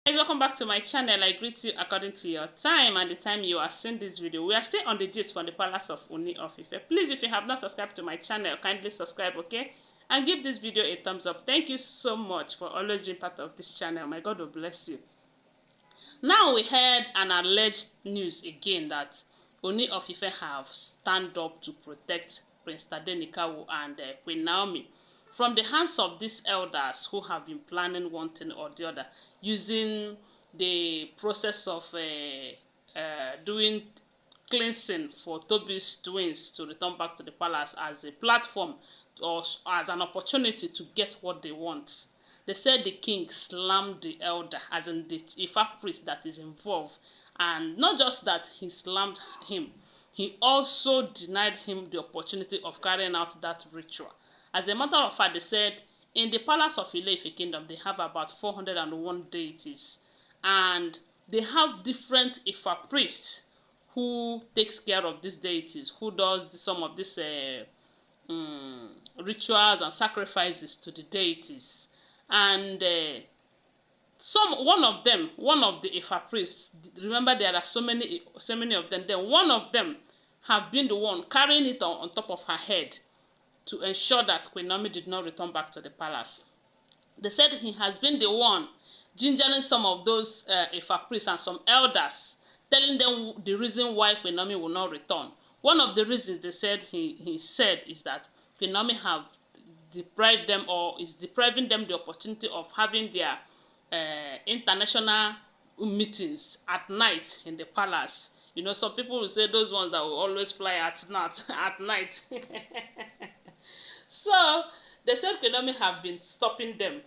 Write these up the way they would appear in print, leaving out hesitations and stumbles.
Guys, welcome back to my channel. I greet you according to your time and the time you are seeing this video. We are still on the gist from the palace of Ooni of Ife. Please, if you have not subscribed to my channel, kindly subscribe, okay? And give this video a thumbs up. Thank you so much for always being part of this channel. My God will bless you. Now we heard an alleged news again that Ooni of Ife have stand up to protect Prince Tade and Queen Naomi from the hands of these elders who have been planning one thing or the other, using the process of doing cleansing for Tobi's twins to return back to the palace as a platform or as an opportunity to get what they want. They said the king slammed the elder, as in the Ifa priest that is involved, and not just that he slammed him, he also denied him the opportunity of carrying out that ritual. As a matter of fact, they said in the palace of Ile-Ife kingdom, they have about 401 deities. And they have different Ifa priests who takes care of these deities, who does some of these rituals and sacrifices to the deities. And one of the Ifa priests, remember there are so many of them, then one of them have been the one carrying it on top of her head to ensure that Queen Naomi did not return back to the palace. They said he has been the one gingering some of those Ifa priests and some elders, telling them the reason why Queen Naomi will not return. One of the reasons they said he said is that Queen Naomi have deprived them or is depriving them the opportunity of having their international meetings at night in the palace. You know, some people will say those ones that will always fly at night. So they said Queen Naomi have been stopping them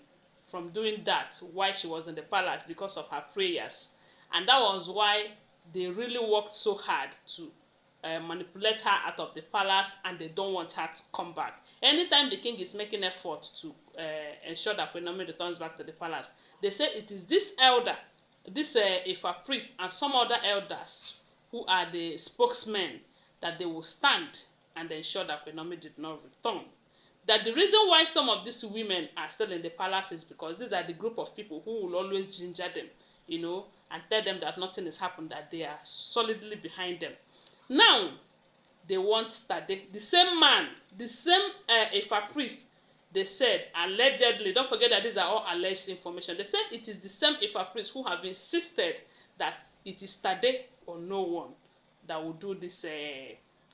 from doing that while she was in the palace because of her prayers, and that was why they really worked so hard to manipulate her out of the palace, and they don't want her to come back. Anytime the king is making effort to ensure that Queen Naomi returns back to the palace, they say it is this elder, this Ifa priest and some other elders who are the spokesmen that they will stand and ensure that Queen Naomi did not return. That the reason why some of these women are still in the palace is because these are the group of people who will always ginger them, you know, and tell them that nothing has happened, that they are solidly behind them. Now, they want Tade, the same man, the same Ifa priest, they said, allegedly, don't forget that these are all alleged information. They said it is the same Ifa priest who have insisted that it is Tade or no one that will do this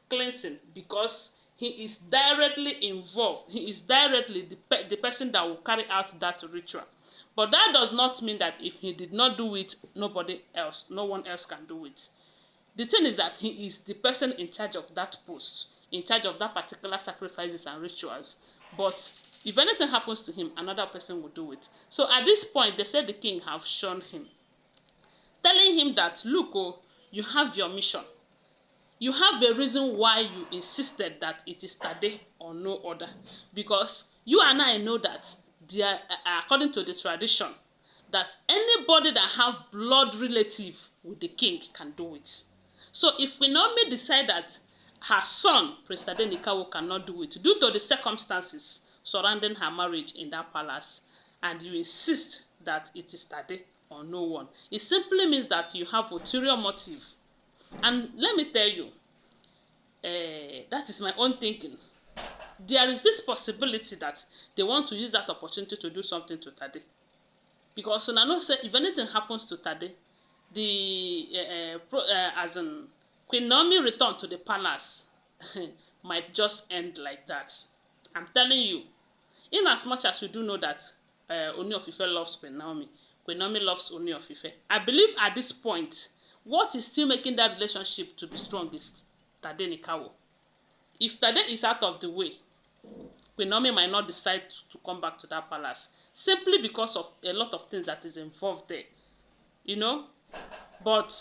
cleansing, because he is directly involved. He is directly the person that will carry out that ritual. But that does not mean that if he did not do it, no one else can do it. The thing is that he is the person in charge of that post, in charge of that particular sacrifices and rituals. But if anything happens to him, another person will do it. So at this point, they said the king have shown him, telling him that, look, oh, you have your mission. You have a reason why you insisted that it is Tade or no other. Because you and I know that there, according to the tradition, that anybody that have blood relative with the king can do it. So if Queen Naomi decide that her son, Prince Tade cannot do it due to the circumstances surrounding her marriage in that palace, and you insist that it is Tade or no one, it simply means that you have ulterior motive. And let me tell you, that is my own thinking. There is this possibility that they want to use that opportunity to do something to Tade. Because so now say if anything happens to Tade, as in Queen Naomi return to the palace might just end like that. I'm telling you, in as much as we do know that Ooni of Ife loves Queen Naomi loves Ooni of Ife, I believe at this point, what is still making that relationship to be strong is Tade. If Tade is out of the way, Queen Naomi might not decide to come back to that palace, simply because of a lot of things that is involved there, you know. But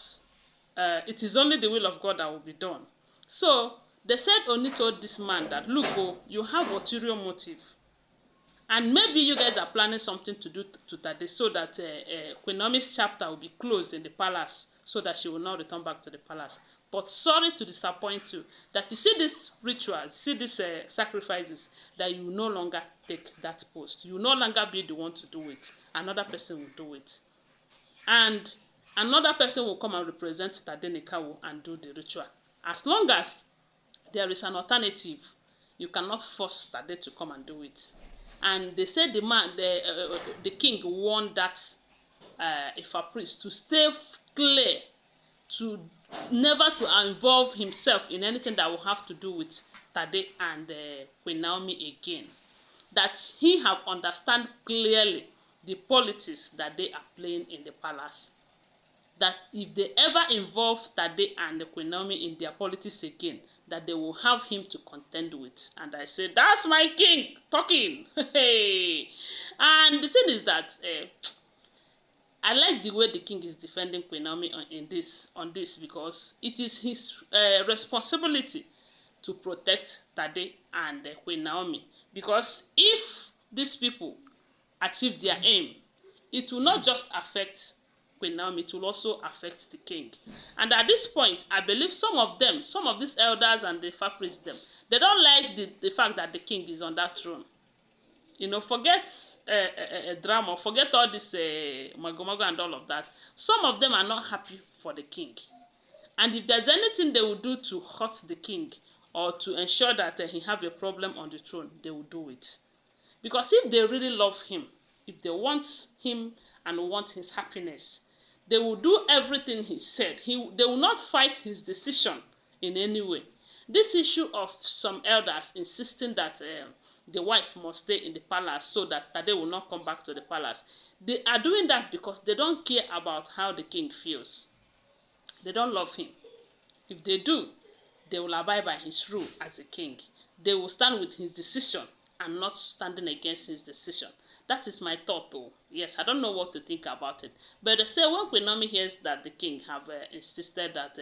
it is only the will of God that will be done. So they said Ooni told this man that, look, oh, you have ulterior motive, and maybe you guys are planning something to do to Tade so that Queen Naomi's chapter will be closed in the palace, so that she will not return back to the palace. But sorry to disappoint you, that you see these rituals, see these sacrifices, that you will no longer take that post. You will no longer be the one to do it. Another person will do it. and another person will come and represent Tadenikawo and do the ritual. As long as there is an alternative, you cannot force Tade to come and do it. And they said the king warned that Ifa priest to stay clear, to never to involve himself in anything that will have to do with Tade and Queen Naomi again. That he have understand clearly the politics that they are playing in the palace. That if they ever involve Tade and Queen Naomi in their politics again, that they will have him to contend with. And I said, that's my king talking. And the thing is that I like the way the king is defending Queen Naomi on this because it is his responsibility to protect Tade and Queen Naomi. Because if these people achieve their aim, it will not just affect Queen Naomi, it will also affect the king. And at this point, I believe some of these elders and the Ifa priests, they don't like the fact that the king is on that throne. You know, forget drama, forget all this magomago and all of that. Some of them are not happy for the king. And if there's anything they will do to hurt the king or to ensure that he have a problem on the throne, they will do it. Because if they really love him, if they want him and want his happiness, they will do everything he said. They will not fight his decision in any way. This issue of some elders insisting that the wife must stay in the palace so that Tade will not come back to the palace, they are doing that because they don't care about how the king feels. They don't love him. If they do, they will abide by his rule as a king. They will stand with his decision and not standing against his decision. That is my thought though. Yes, I don't know what to think about it. But they say when Queen Naomi hears that the king have insisted that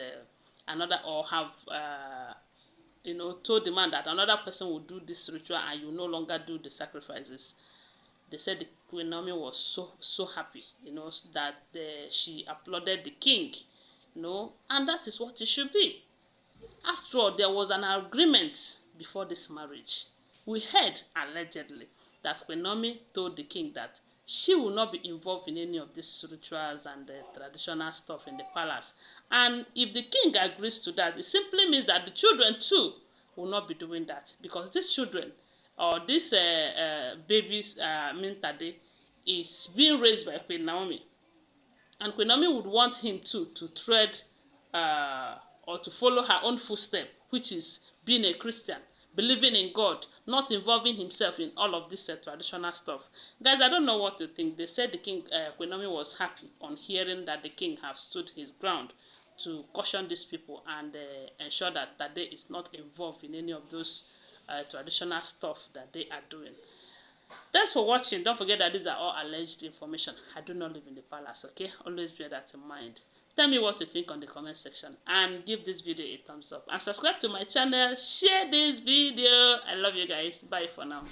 told the man that another person will do this ritual and you no longer do the sacrifices, they said the Queen Naomi was so happy, that she applauded the king, and that is what it should be. After all, there was an agreement before this marriage. We heard, allegedly, that Queen Naomi told the king that she will not be involved in any of these rituals and traditional stuff in the palace. And if the king agrees to that, it simply means that the children too will not be doing that. Because these children, or these babies, Tade, is being raised by Queen Naomi. And Queen Naomi would want him too to tread or to follow her own footsteps, which is being a Christian, believing in God, not involving himself in all of this traditional stuff. Guys, I don't know what to think. They said the king, Queen Naomi, was happy on hearing that the king have stood his ground to caution these people and ensure that Tade is not involved in any of those traditional stuff that they are doing. Thanks for watching. Don't forget that these are all alleged information. I do not live in the palace, okay? Always bear that in mind. Tell me what you think on the comment section and give this video a thumbs up. And subscribe to my channel. Share this video. I love you guys. Bye for now.